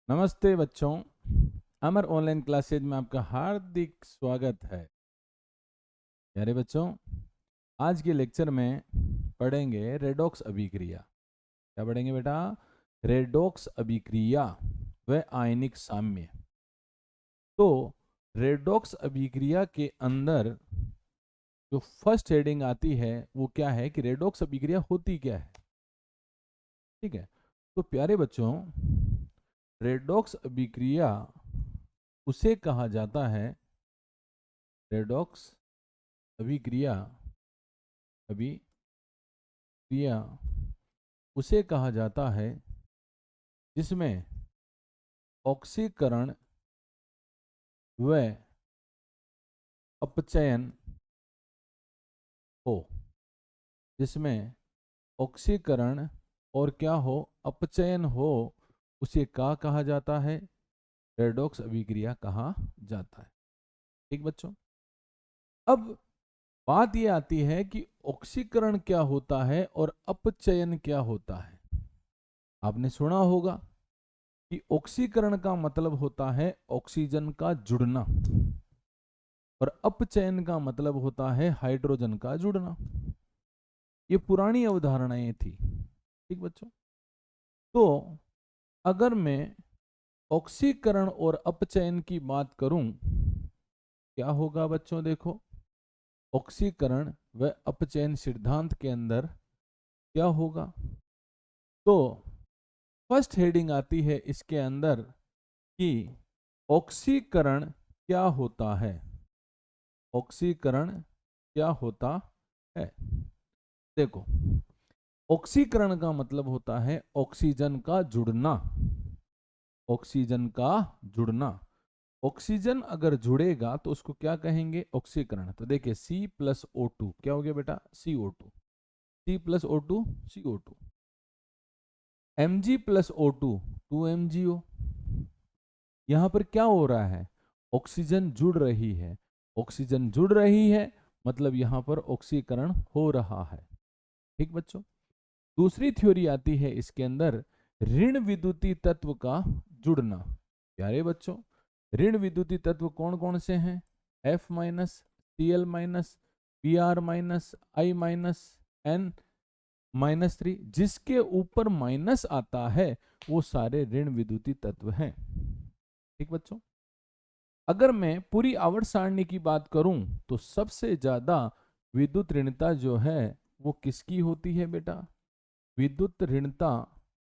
नमस्ते बच्चों, अमर online classes में आपका हार्दिक स्वागत है। प्यारे बच्चों, आज के लेक्चर में पढ़ेंगे रेडॉक्स अभिक्रिया। क्या पढ़ेंगे बेटा? रेडॉक्स अभिक्रिया व आयनिक साम्य। तो रेडॉक्स अभिक्रिया के अंदर जो फर्स्ट हेडिंग आती है वो क्या है कि रेडॉक्स अभिक्रिया होती क्या है। ठीक है, तो प्यारे बच्चों, रेडॉक्स अभिक्रिया उसे कहा जाता है, रेडॉक्स अभिक्रिया अभिक्रिया उसे कहा जाता है जिसमें ऑक्सीकरण व अपचयन हो, जिसमें ऑक्सीकरण और क्या हो, अपचयन हो, उसे क्या कहा जाता है? रेडॉक्स अभिक्रिया कहा जाता है। ठीक बच्चों, अब बात यह आती है कि ऑक्सीकरण क्या होता है और अपचयन क्या होता है। आपने सुना होगा कि ऑक्सीकरण का मतलब होता है ऑक्सीजन का जुड़ना और अपचयन का मतलब होता है हाइड्रोजन का जुड़ना। ये पुरानी अवधारणाएं थी। ठीक बच्चों, तो अगर मैं ऑक्सीकरण और अपचयन की बात करूं, क्या होगा बच्चों? देखो, ऑक्सीकरण व अपचयन सिद्धांत के अंदर क्या होगा? तो फर्स्ट हेडिंग आती है इसके अंदर कि ऑक्सीकरण क्या होता है। ऑक्सीकरण क्या होता है? देखो, ऑक्सीकरण का मतलब होता है ऑक्सीजन का जुड़ना। ऑक्सीजन का जुड़ना, ऑक्सीजन अगर जुड़ेगा तो उसको क्या कहेंगे? ऑक्सीकरण। तो देखिए, C प्लस O2 क्या हो गया बेटा? CO2। C plus O2 CO2। Mg plus O2 2MgO। यहां पर क्या हो रहा है? ऑक्सीजन जुड़ रही है। ऑक्सीजन जुड़ रही है मतलब यहां पर ऑक्सीकरण हो रहा है। ठीक बच्चों, दूसरी थ्योरी आती है इसके अंदर, ऋण विद्युतीय तत्व का जुड़ना। प्यारे बच्चों, ऋण विद्युतीय तत्व कौन कौन से हैं? F minus, Cl minus, Br minus, I minus, N minus 3। जिसके ऊपर माइनस आता है वो सारे ऋण विद्युतीय तत्व हैं। ठीक बच्चों, अगर मैं पूरी आवर्त सारणी की बात करूं तो सबसे ज्यादा विद्युत ऋणता जो है वो किसकी होती है बेटा? विद्युत ऋणता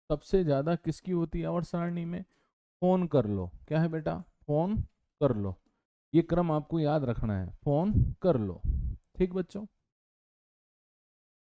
सबसे ज्यादा किसकी होती है आवर्त सारणी में? फोन कर लो। क्या है बेटा? फोन कर लो। ये क्रम आपको याद रखना है, फोन कर लो। ठीक बच्चों,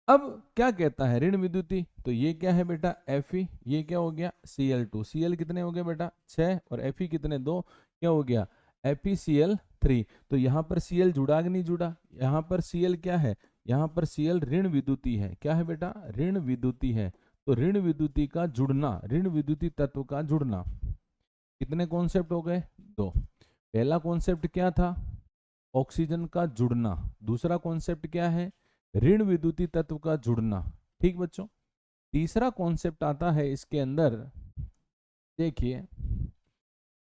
अब क्या कहता है ऋण विद्युती? तो ये क्या है बेटा? Fe। ये क्या हो गया? Cl2। Cl कितने हो गए बेटा? 6। और Fe कितने? 2। क्या हो गया? FeCl3। तो यहां पर Cl जुड़ा कि नहीं जुड़ा? यहां पर Cl क्या है? यहां पर Cl ऋण विद्युती है। क्या है बेटा? ऋण विद्युती है। तो ऋण विद्युती का जुड़ना, ऋण विद्युती तत्व का जुड़ना, कितने कॉन्सेप्ट हो गए? 2। पहला कॉन्सेप्ट क्या था? ऑक्सीजन का जुड़ना। दूसरा कॉन्सेप्ट क्या है? ऋण विद्युतीय तत्व का जुड़ना। ठीक बच्चों, तीसरा कॉन्सेप्ट आता है इसके अंदर, देखिए,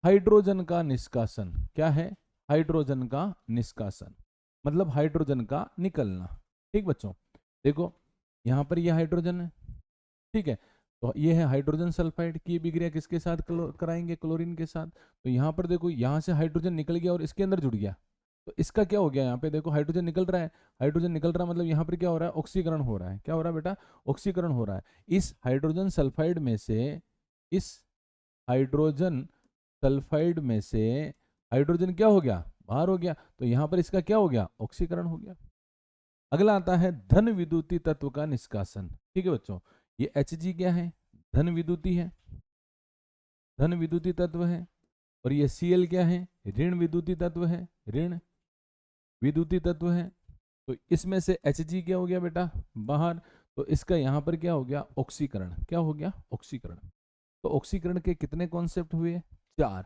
हाइड्रोजन का निष्कासन। क्या है? हाइड्रोजन का निष्कासन मतलब हाइड्रोजन का निकलना। ठीक बच्चों, देखो यहां पर यह हाइड्रोजन है। ठीक है, तो ये है हाइड्रोजन सल्फाइड की अभिक्रिया किसके साथ कराएंगे? क्लोरीन के साथ। तो यहां पर देखो, यहां से हाइड्रोजन निकल गया और इसके अंदर जुड़ गया। तो इसका क्या हो गया? यहाँ पे देखो हाइड्रोजन निकल रहा है। हाइड्रोजन निकल रहा है मतलब यहाँ पर क्या हो रहा है? ऑक्सीकरण हो रहा है। क्या हो रहा है बेटा? ऑक्सीकरण हो रहा है। इस हाइड्रोजन सल्फाइड में से, इस हाइड्रोजन सल्फाइड में से हाइड्रोजन क्या हो गया? बाहर हो गया। तो यहाँ पर इसका क्या हो गया? ऑक्सीकरण हो गया। अगला आता है धन विद्युतीय तत्व का निष्कासन। ठीक है बच्चों, ये Hg क्या है? धन विद्युती है, धन विद्युतीय तत्व है। और ये Cl क्या है? ऋण विद्युतीय तत्व है, ऋण विद्युतीय तत्व है। तो इसमें से Hg क्या हो गया बेटा? बाहर। तो इसका यहां पर क्या हो गया? ऑक्सीकरण। क्या हो गया? ऑक्सीकरण। तो ऑक्सीकरण के कितने कॉन्सेप्ट हुए? 4।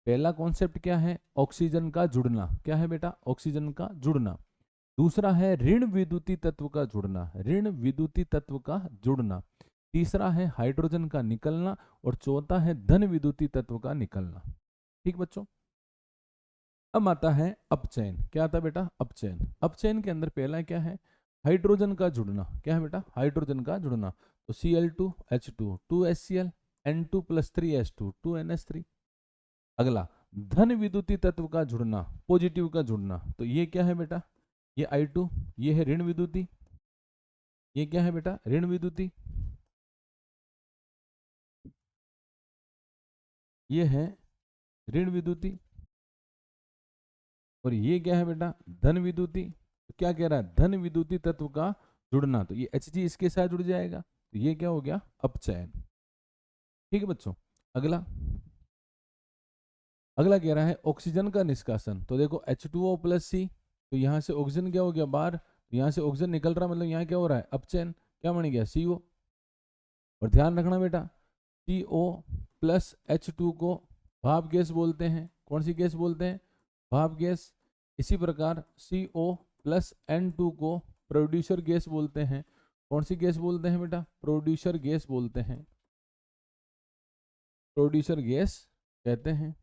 पहला कॉन्सेप्ट क्या है? ऑक्सीजन का जुड़ना। क्या है बेटा? ऑक्सीजन का जुड़ना। दूसरा है ऋण विद्युतीय तत्व का जुड़ना, ऋण विद्युतीय तत्व का जुड़ना। तीसरा है हाइड्रोजन का निकलना, और चौथा है धन विद्युतीय तत्व का निकलना। ठीक बच्चों, अब आता है अपचयन। क्या आता है बेटा? अपचयन। अपचयन के अंदर पहला क्या है? हाइड्रोजन का जुड़ना। क्या है बेटा? हाइड्रोजन का जुड़ना। तो Cl2H2 2HCl N2+3H2 2NH3। अगला धन विद्युतीय तत्व का जुड़ना, पॉजिटिव का जुड़ना। तो ये क्या है बेटा? ये I2, ये है ऋण विद्युतीय। ये क्या है बेटा? ऋण विद्युतीय। ये है ऋण विद्युतीय। और ये क्या है बेटा? धन विद्युतीय। तो क्या कह रहा है? धन विद्युतीय तत्व का जुड़ना। तो ये Hg इसके साथ जुड़ जाएगा, तो ये क्या हो गया? अपचयन। ठीक है बच्चों। अगला अगला कह रहा है ऑक्सीजन का निष्कासन। तो देखो H2O+C, तो यहाँ से ऑक्सीजन क्या हो गया? बाहर। तो यहाँ से ऑक्सीजन निकल रहा, मतलब यहाँ क्या हो रहा है? अपचयन। क्या बन गया? CO। और ध्यान रखना बेटा, CO+H2 को भाप गैस बोलते हैं। कौन सी गैस बोलते हैं? भाप गैस। इसी प्रकार CO+N2 को प्रोड्यूसर गैस बोलते हैं। कौन सी गैस बोलते हैं बेटा? प्रोड्यूसर गैस बोलते हैं। प्रोड्यूसर गैस कहते हैं।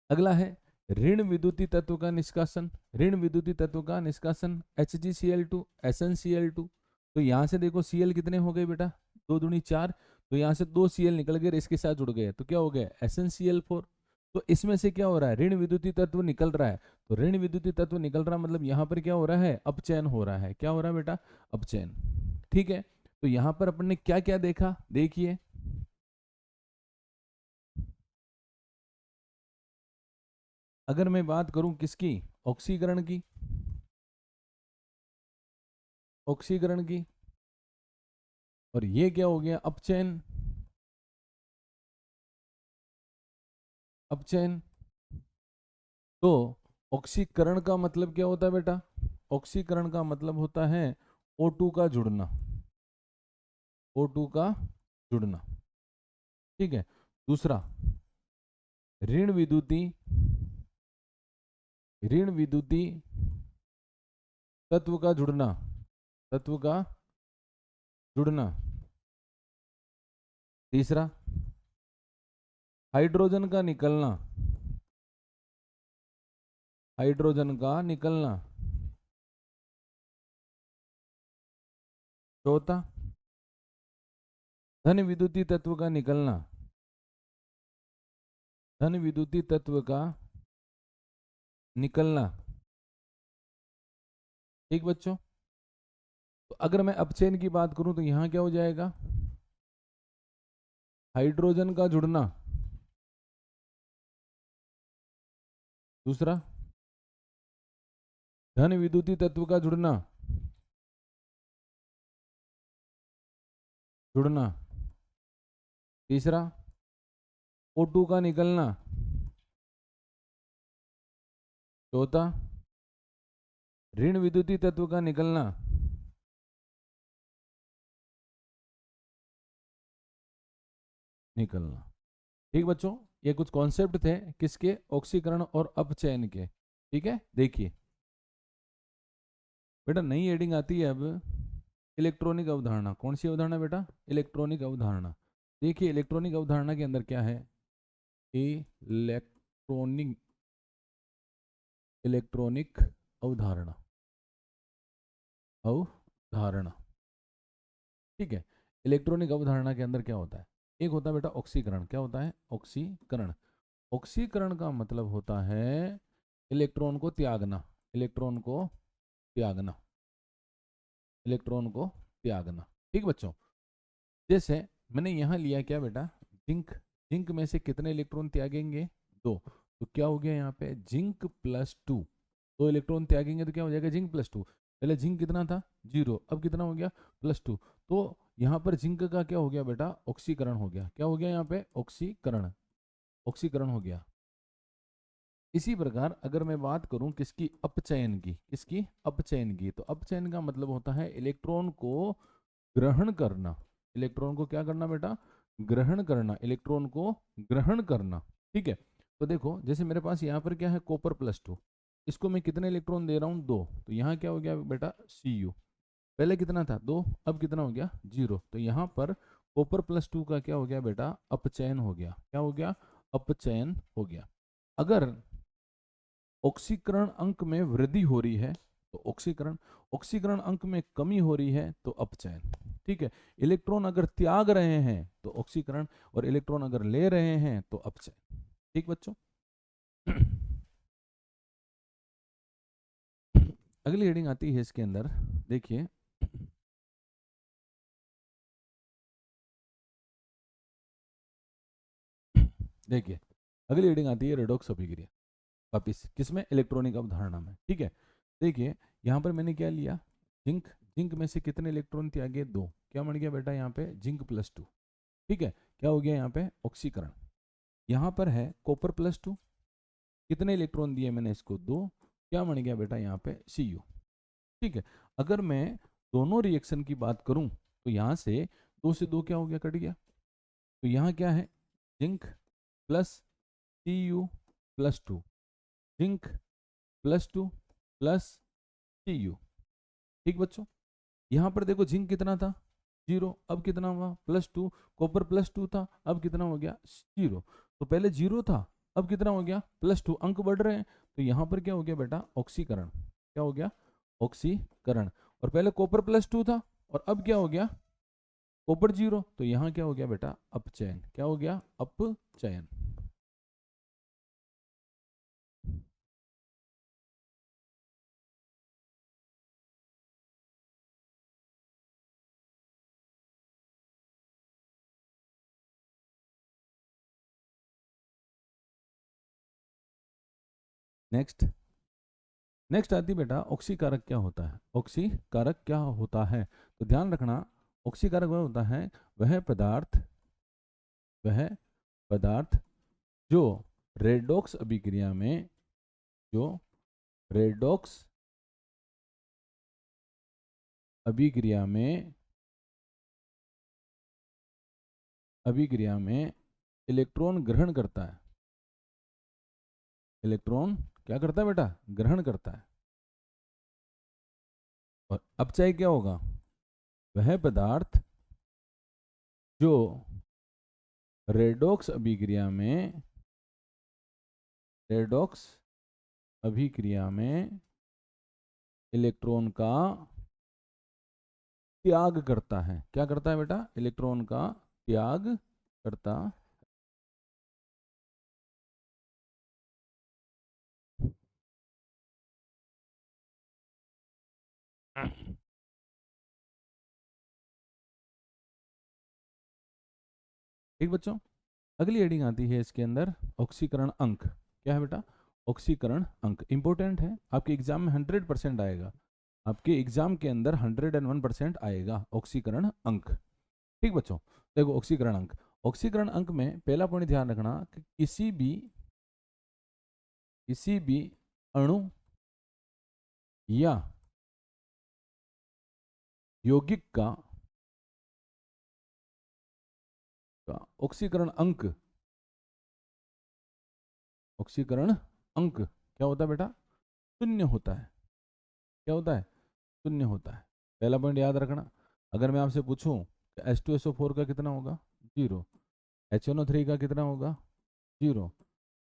अगला है ऋण विद्युतीय तत्व का निष्कासन। ऋण विद्युतीय तत्व का निष्कासन HgCl2 SnCl2। तो यहाँ से देखो Cl कितने हो गए बेटा? 2 दूनी 4। तो यहाँ से 2 Cl निकल गए, इसके साथ जुड़ गए, तो क्या हो गया? SnCl4। तो इसमें से क्या हो रहा है? ऋण विद्युतीय तत्व निकल रहा है। तो ऋण विद्युतीय तत्व निकल रहा मतलब यहाँ पर क्या हो रहा है? अपचयन हो रहा है। क्या हो रहा है बेटा? अपचयन। ठीक है, तो यहाँ पर अपन ने क्या क्या देखा? देखिए, अगर मैं बात करूं किसकी? ऑक्सीकरण की। ऑक्सीकरण की। और ये क्या हो गया? अपचयन। अपचयन। तो ऑक्सीकरण का मतलब क्या होता है बेटा? ऑक्सीकरण का मतलब होता है O2 का जुड़ना। O2 का जुड़ना। ठीक है। दूसरा, ऋण विद्युतीय ऋण विद्युतीय तत्व का जुड़ना। तत्व का जुड़ना। तीसरा, हाइड्रोजन का निकलना। हाइड्रोजन का निकलना। चौथा, धन विद्युतीय तत्व का निकलना। धन विद्युतीय तत्व का निकलना। ठीक बच्चों, तो अगर मैं अपचयन की बात करूं तो यहां क्या हो जाएगा? हाइड्रोजन का जुड़ना। दूसरा, धन विद्युतीय तत्व का जुड़ना। जुड़ना। तीसरा, O2 का निकलना। चौथा, ऋण विद्युतीय तत्व का निकलना। निकलना। ठीक बच्चों, ये कुछ कॉन्सेप्ट थे किसके? ऑक्सीकरण और अपचयन के। ठीक है, देखिए बेटा, नई हेडिंग आती है अब, इलेक्ट्रॉनिक अवधारणा। कौन सी अवधारणा बेटा? इलेक्ट्रॉनिक अवधारणा। देखिए, इलेक्ट्रॉनिक अवधारणा के अंदर क्या है? इलेक्ट्रॉनिक इलेक्ट्रॉनिक अवधारणा। अवधारणा। ठीक है, इलेक्ट्रॉनिक अवधारणा के अंदर क्या होता है? एक होता है बेटा ऑक्सीकरण। क्या होता है? ऑक्सीकरण। ऑक्सीकरण का मतलब होता है इलेक्ट्रॉन को त्यागना। इलेक्ट्रॉन को त्यागना। इलेक्ट्रॉन को त्यागना। ठीक बच्चों, जैसे मैंने यहां लिया क्या बेटा? जिंक। जिंक में से कितने इलेक्ट्रॉन त्यागेंगे? 2। तो क्या हो गया यहाँ पे? जिंक+2। 2 इलेक्ट्रॉन त्यागेंगे तो क्या हो जाएगा? जिंक+2। पहले जिंक कितना था? 0। अब कितना हो गया? +2। तो यहाँ पर जिंक का क्या हो गया बेटा? ऑक्सीकरण हो गया। क्या हो गया यहाँ पे? ऑक्सीकरण। ऑक्सीकरण हो गया। इसी प्रकार अगर मैं बात करूं किसकी? अपचयन की। किसकी? अपचयन की। तो अपचयन का मतलब होता है इलेक्ट्रॉन को ग्रहण करना। इलेक्ट्रॉन को क्या करना बेटा? ग्रहण करना। इलेक्ट्रॉन को ग्रहण करना। ठीक है, तो देखो जैसे मेरे पास यहाँ पर क्या है? कॉपर+2। इसको मैं कितने इलेक्ट्रॉन दे रहा हूँ? 2। तो यहाँ क्या हो गया बेटा? Cu। पहले कितना था 2, अब कितना हो गया 0। तो यहाँ पर कॉपर +2 का क्या हो गया बेटा, अपचयन हो गया। क्या हो गया, अपचयन हो गया। अगर ऑक्सीकरण अंक में वृद्धि हो रही है तो ऑक्सीकरण, ऑक्सीकरण अंक में कमी हो रही है तो अपचयन। ठीक है, इलेक्ट्रॉन अगर त्याग रहे हैं तो ऑक्सीकरण, और इलेक्ट्रॉन अगर ले रहे हैं तो अपचयन। ठीक बच्चों। अगली हेडिंग आती है इसके अंदर, देखिए देखिए अगली हेडिंग आती है रेडॉक्स अभिक्रिया, वापिस किसमें, इलेक्ट्रॉनिक अवधारणा में। ठीक है, देखिए यहाँ पर मैंने क्या लिया, जिंक, जिंक में से कितने इलेक्ट्रॉन त्यागे, 2। क्या बन गया बेटा यहाँ पे, जिंक +2। ठीक है, क्या हो गया यहाँ पे, ऑक्सीकरण। यहाँ पर है कॉपर +2, कितने इलेक्ट्रॉन दिए मैंने इसको, 2। क्या बन गया बेटा यहाँ पे, Cu। ठीक है, अगर मैं दोनों रिएक्शन की बात करूं तो यहाँ से 2 से 2 क्या हो गया, कट गया। तो यहाँ क्या है, zinc plus Cu+2, zinc +2 plus Cu। ठीक बच्चों, यहाँ पर देखो जिंक कितना था 0, अब कितना हुआ +2, कॉपर +2 था, अब कितना हो गया 0। तो पहले 0 था, अब कितना हो गया +2, अंक बढ़ रहे हैं। तो यहाँ पर क्या हो गया बेटा, ऑक्सीकरण। क्या हो गया, ऑक्सीकरण। और पहले कॉपर +2 था और अब क्या हो गया, कॉपर 0। तो यहाँ क्या हो गया बेटा, अपचयन। क्या हो गया, अपचयन। नेक्स्ट, नेक्स्ट आती बेटा ऑक्सीकारक क्या होता है। ऑक्सीकारक क्या होता है, तो ध्यान रखना, ऑक्सीकारक वह होता है, वह पदार्थ, वह पदार्थ जो रेडॉक्स अभिक्रिया में, जो रेडॉक्स अभिक्रिया में, अभिक्रिया में इलेक्ट्रॉन ग्रहण करता है। इलेक्ट्रॉन क्या करता है बेटा, ग्रहण करता है। और अपचय क्या होगा, वह पदार्थ जो रेडॉक्स अभिक्रिया में, रेडॉक्स अभिक्रिया में इलेक्ट्रॉन का त्याग करता है। क्या करता है बेटा, इलेक्ट्रॉन का त्याग करता। ठीक बच्चों, अगली हेडिंग आती है इसके अंदर, ऑक्सीकरण अंक। क्या है बेटा, ऑक्सीकरण अंक इंपॉर्टेंट है, आपके एग्जाम में 100% आएगा, आपके एग्जाम के अंदर 101% आएगा ऑक्सीकरण अंक। ठीक बच्चों, देखो ऑक्सीकरण अंक, ऑक्सीकरण अंक में पहला पॉइंट ध्यान रखना कि किसी भी अणु या यौगिक का ऑक्सीकरण अंक, ऑक्सीकरण अंक क्या होता है बेटा, शून्य होता है। क्या होता है, शून्य होता है। पहला पॉइंट याद रखना। अगर मैं आपसे पूछूं कि H2SO4 का कितना होगा, 0। HNO3 का कितना होगा, 0।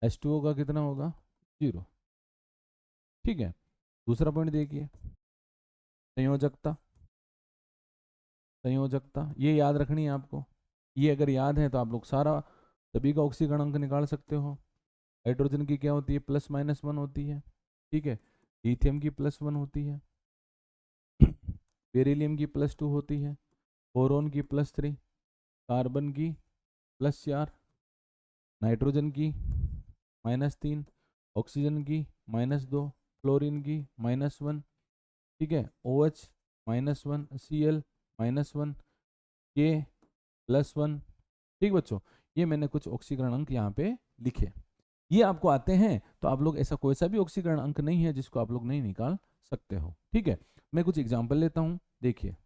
H2O का कितना होगा, 0। ठीक है, दूसरा पॉइंट देखिए, संयोजकता। संयोजकता ये याद रखनी है आपको, ये अगर याद है तो आप लोग सारा, सभी का ऑक्सीकरण अंक निकाल सकते हो। हाइड्रोजन की क्या होती है, +-1 होती है। ठीक है, लिथियम की +1 होती है, बेरिलियम की +2 होती है, बोरोन की +3, कार्बन की +4, नाइट्रोजन की -3, ऑक्सीजन की -2, फ्लोरीन की -1। ठीक है, OH -1, Cl -1, K +1। ठीक बच्चों, ये मैंने कुछ ऑक्सीकरण अंक यहाँ पे लिखे, ये आपको आते हैं तो आप लोग, ऐसा कोई सा भी ऑक्सीकरण अंक नहीं है जिसको आप लोग नहीं निकाल सकते हो। ठीक है, मैं कुछ एग्जांपल लेता हूं, देखिए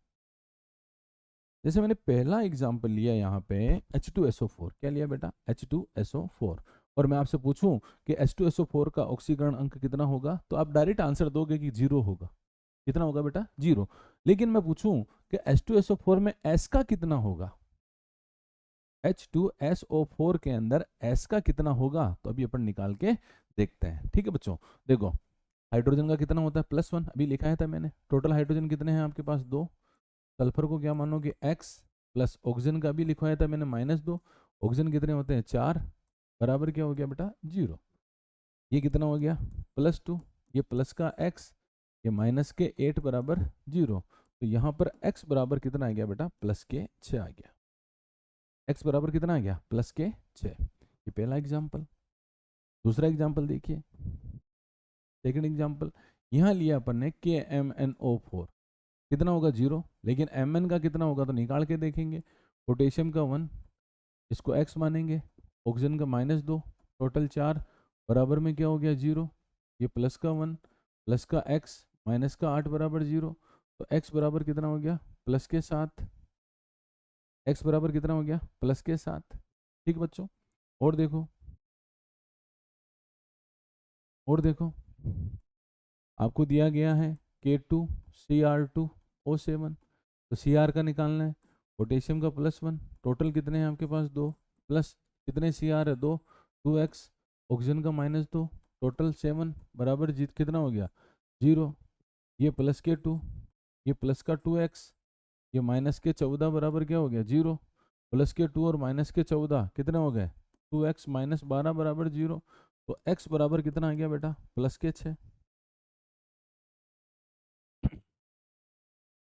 जैसे मैंने पहला एग्जांपल लिया यहाँ पे H2SO4। क्या लिया बेटा, H2SO4। और मैं आपसे पूछूं कि H2SO4 का ऑक्सीकरण अंक कितना होगा, तो आप डायरेक्ट आंसर दोगे कि 0 होगा। कितना होगा बेटा 0। लेकिन मैं पूछूं कि H2SO4 में S का कितना होगा, H2SO4 के अंदर S का कितना होगा, तो अभी अपन निकाल के देखते हैं। ठीक है बच्चों, देखो हाइड्रोजन का कितना होता है +1, अभी लिखा था मैंने। टोटल हाइड्रोजन कितने हैं आपके पास 2। सल्फर को क्या मानोगे x, प्लस ऑक्सीजन का भी लिखवाया था मैंने -2। ऑक्सीजन कितने होते हैं 4, बराबर क्या हो गया बेटा 0। ये कितना हो गया +2, ये प्लस का x, ये माइनस के 8 बराबर 0। तो यहाँ पर x बराबर कितना आ गया बेटा +6 आ गया। x बराबर कितना आ गया +6। ये पहला एग्जाम्पल। दूसरा एग्जाम्पल देखिए, सेकेंड एग्जाम्पल, यहाँ लिया अपन ने KMnO4, कितना होगा 0, लेकिन Mn का कितना होगा तो निकाल के देखेंगे। पोटेशियम का 1, इसको x मानेंगे, ऑक्सीजन का -2, टोटल 4, बराबर में क्या हो गया 0। ये प्लस का 1, प्लस का x, माइनस का 8 बराबर 0। तो x बराबर कितना हो गया +7। x बराबर कितना हो गया +7। ठीक बच्चों, और देखो, और देखो, आपको दिया गया है K2Cr2O7, तो Cr का निकालना है, पोटेशियम का +1, टोटल कितने हैं आपके पास 2, प्लस कितने Cr है 2, 2x, ऑक्सीजन का -2, टोटल 7, बराबर जीत कितना हो गया 0। ये प्लस के 2, ये प्लस का 2x, ये माइनस के 14, बराबर क्या हो गया 0। प्लस के 2 और माइनस के 14 कितने हो गए 2x -12 बराबर 0। तो x बराबर कितना आ गया बेटा +6।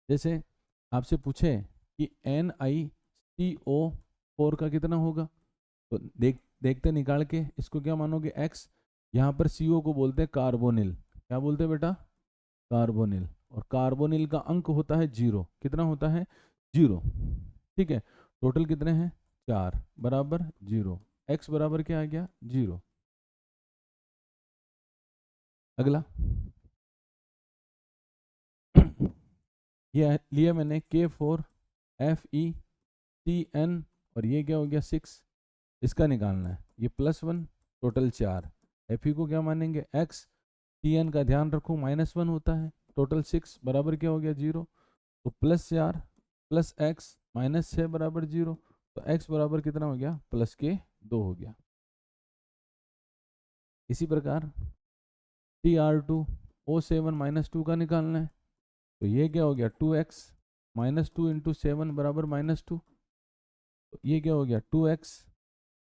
जैसे आपसे पूछे कि NiCO4 का कितना होगा, तो देखते निकाल के, इसको क्या मानोगे x, यहाँ पर CO को बोलते हैं कार्बोनिल। क्या बोलते हैं बेटा कार्बोनिल, और कार्बोनिल का अंक होता है 0। कितना होता है 0। ठीक है, टोटल कितने हैं 4, बराबर 0, x बराबर क्या आ गया 0। अगला ये लिया मैंने K4FeCN, और ये क्या हो गया 6, इसका निकालना है। ये +1, टोटल 4, Fe को क्या मानेंगे x, Cn का ध्यान रखो -1 होता है, टोटल 6, बराबर क्या हो गया 0। तो +4 प्लस x -6 बराबर 0। तो x बराबर कितना हो गया +2 हो गया। इसी प्रकार Cr2O7 -2 का निकालना है, तो ये क्या हो गया 2x, -2 इंटू 7 बराबर -2। तो ये क्या हो गया 2x,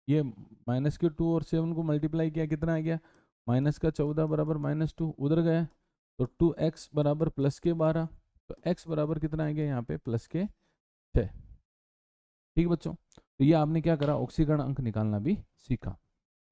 ये माइनस के 2 और 7 को मल्टीप्लाई किया, कितना आ गया माइनस का 14 बराबर -2, उधर गया तो 2x बराबर +12। तो x बराबर कितना आ गया यहाँ पे +6। ठीक बच्चों, तो ये आपने क्या करा, ऑक्सीकरण अंक निकालना भी सीखा।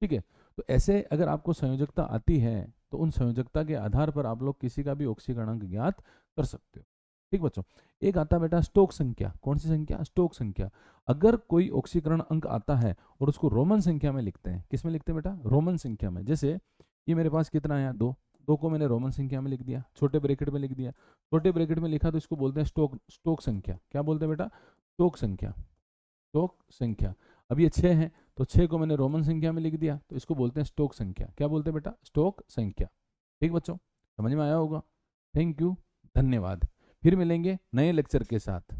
ठीक है, तो ऐसे अगर आपको संयोजकता आती है तो उन संयोजकता के आधार पर आप लोग किसी का भी ऑक्सीकरण अंक ज्ञात कर सकते हो। ठीक बच्चों, एक आता बेटा स्टोक संख्या। कौन सी संख्या स्टोक संख्या। अगर कोई ऑक्सीकरण अंक आता है और उसको रोमन संख्या में लिखते हैं, किस में लिखते हैं बेटा रोमन संख्या में। जैसे ये मेरे पास कितना आया 2, 2 को मैंने रोमन संख्या में लिख दिया, छोटे ब्रैकेट में लिख दिया, छोटे ब्रैकेट में लिखा तो इसको बोलते हैं स्टोक संख्या। क्या बोलते हैं बेटा स्टोक संख्या, स्टोक संख्या। अब ये 6 है तो 6 को मैंने रोमन संख्या में लिख दिया, तो इसको बोलते हैं स्टोक संख्या। क्या बोलते हैं बेटा स्टोक संख्या। ठीक बच्चों, समझ में आया होगा। थैंक यू, धन्यवाद। फिर मिलेंगे नए लेक्चर के साथ।